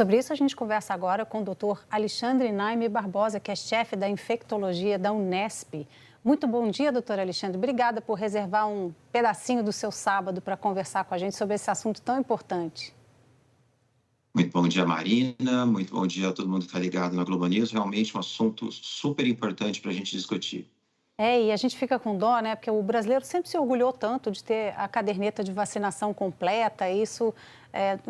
Sobre isso, a gente conversa agora com o doutor Alexandre Naime Barbosa, que é chefe da infectologia da Unesp. Muito bom dia, doutor Alexandre. Obrigada por reservar um pedacinho do seu sábado para conversar com a gente sobre esse assunto tão importante. Muito bom dia, Marina. Muito bom dia a todo mundo que está ligado na Globo News. Realmente um assunto super importante para a gente discutir. E a gente fica com dó, né? Porque o brasileiro sempre se orgulhou tanto de ter a caderneta de vacinação completa. Isso,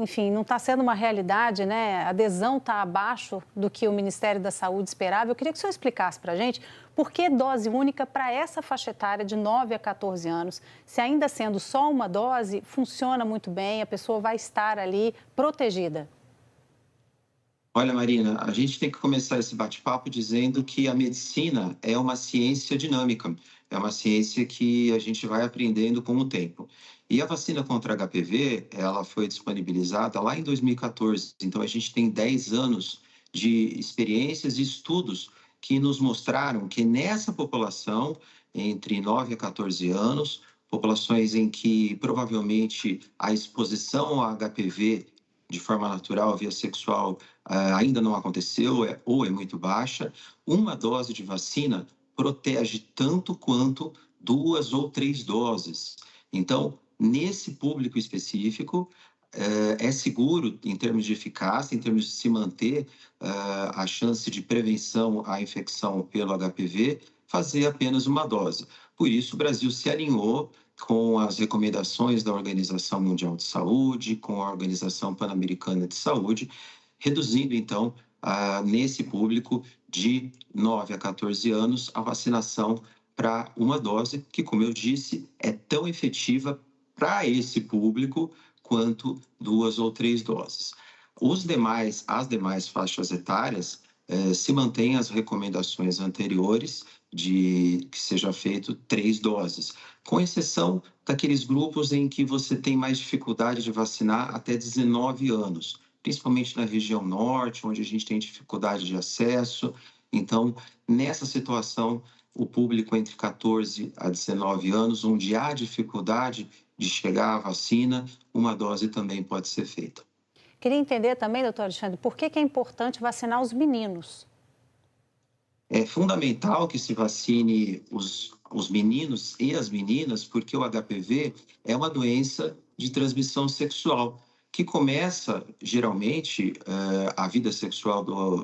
enfim, não está sendo uma realidade, né? A adesão está abaixo do que o Ministério da Saúde esperava. Eu queria que o senhor explicasse para a gente por que dose única para essa faixa etária de 9 a 14 anos. Se ainda sendo só uma dose, funciona muito bem, a pessoa vai estar ali protegida. Olha, Marina, a gente tem que começar esse bate-papo dizendo que a medicina é uma ciência dinâmica, é uma ciência que a gente vai aprendendo com o tempo. E a vacina contra HPV, ela foi disponibilizada lá em 2014, então a gente tem 10 anos de experiências e estudos que nos mostraram que nessa população, entre 9 a 14 anos, populações em que provavelmente a exposição a HPV de forma natural, via sexual, ainda não aconteceu ou é muito baixa, uma dose de vacina protege tanto quanto 2 ou 3 doses. Então, nesse público específico, é seguro em termos de eficácia, em termos de se manter a chance de prevenção à infecção pelo HPV, fazer apenas uma dose. Por isso, o Brasil se alinhou com as recomendações da Organização Mundial de Saúde, com a Organização Pan-Americana de Saúde, reduzindo, então, nesse público de 9 a 14 anos, a vacinação para uma dose que, como eu disse, é tão efetiva para esse público quanto 2 ou 3 doses. As demais faixas etárias, se mantêm as recomendações anteriores de que seja feito 3 doses, com exceção daqueles grupos em que você tem mais dificuldade de vacinar até 19 anos, principalmente na região norte, onde a gente tem dificuldade de acesso. Então, nessa situação, o público entre 14 a 19 anos, onde há dificuldade de chegar à vacina, uma dose também pode ser feita. Queria entender também, doutor Alexandre, por que é importante vacinar os meninos? É fundamental que se vacine os meninos e as meninas, porque o HPV é uma doença de transmissão sexual, que começa, geralmente, a vida sexual do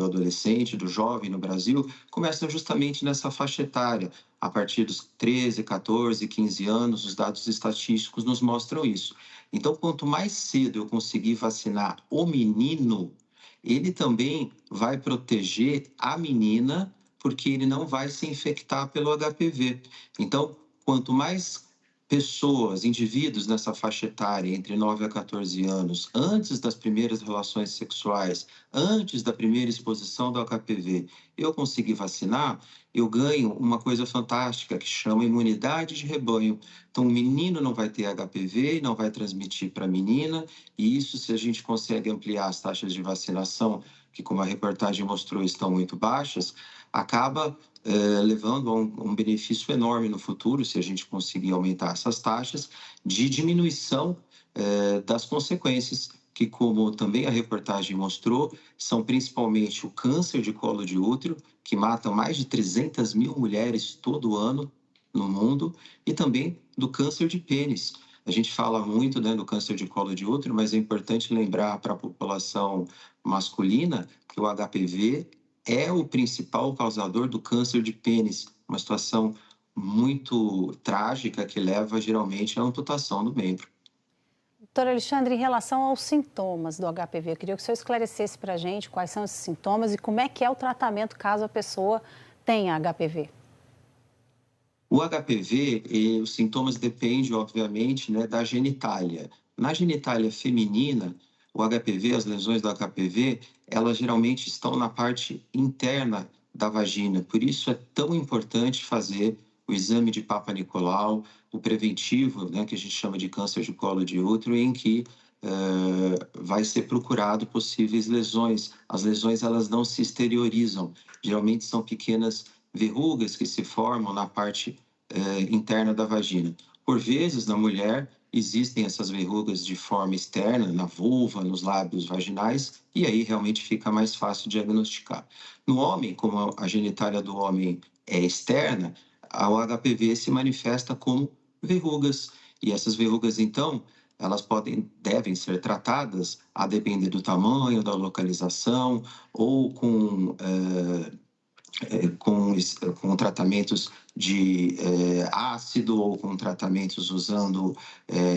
adolescente, do jovem no Brasil, começa justamente nessa faixa etária. A partir dos 13, 14, 15 anos, os dados estatísticos nos mostram isso. Então, quanto mais cedo eu conseguir vacinar o menino, ele também vai proteger a menina, porque ele não vai se infectar pelo HPV. Então, quanto mais pessoas, indivíduos nessa faixa etária, entre 9 a 14 anos, antes das primeiras relações sexuais, antes da primeira exposição do HPV, eu conseguir vacinar, eu ganho uma coisa fantástica que chama imunidade de rebanho. Então, o menino não vai ter HPV, não vai transmitir para a menina, e isso, se a gente consegue ampliar as taxas de vacinação, que, como a reportagem mostrou, estão muito baixas, acaba levando a um benefício enorme no futuro, se a gente conseguir aumentar essas taxas, de diminuição das consequências, que, como também a reportagem mostrou, são principalmente o câncer de colo de útero, que mata mais de 300 mil mulheres todo ano no mundo, e também do câncer de pênis. A gente fala muito, né, do câncer de colo de útero, mas é importante lembrar para a população masculina que o HPV é o principal causador do câncer de pênis, uma situação muito trágica que leva geralmente à amputação do membro. Doutor Alexandre, em relação aos sintomas do HPV, eu queria que o senhor esclarecesse para a gente quais são esses sintomas e como é que é o tratamento caso a pessoa tenha HPV. O HPV, os sintomas dependem, obviamente, né, da genitália. Na genitália feminina, o HPV, as lesões do HPV, elas geralmente estão na parte interna da vagina. Por isso é tão importante fazer o exame de Papa Nicolau, o preventivo, né, que a gente chama de câncer de colo de útero, em que vai ser procurado possíveis lesões. As lesões, elas não se exteriorizam. Geralmente são pequenas verrugas que se formam na parte interna da vagina. Por vezes, na mulher, existem essas verrugas de forma externa, na vulva, nos lábios vaginais, e aí realmente fica mais fácil diagnosticar. No homem, como a genitália do homem é externa, o HPV se manifesta como verrugas. E essas verrugas, então, elas devem ser tratadas a depender do tamanho, da localização, ou com tratamentos de ácido ou com tratamentos usando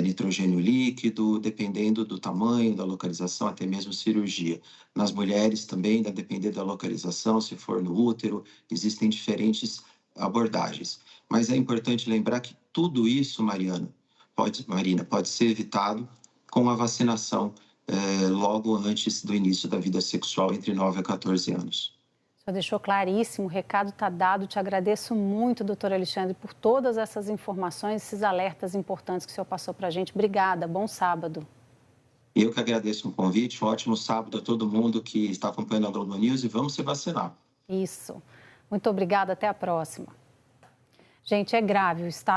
nitrogênio líquido, dependendo do tamanho, da localização, até mesmo cirurgia. Nas mulheres também, vai depender da localização, se for no útero, existem diferentes abordagens. Mas é importante lembrar que tudo isso, Marina, pode ser evitado com a vacinação logo antes do início da vida sexual, entre 9 a 14 anos. O senhor deixou claríssimo, o recado está dado. Te agradeço muito, doutor Alexandre, por todas essas informações, esses alertas importantes que o senhor passou para a gente. Obrigada, bom sábado. Eu que agradeço o convite, um ótimo sábado a todo mundo que está acompanhando a Globo News e vamos se vacinar. Isso. Muito obrigada, até a próxima. Gente, é grave o estado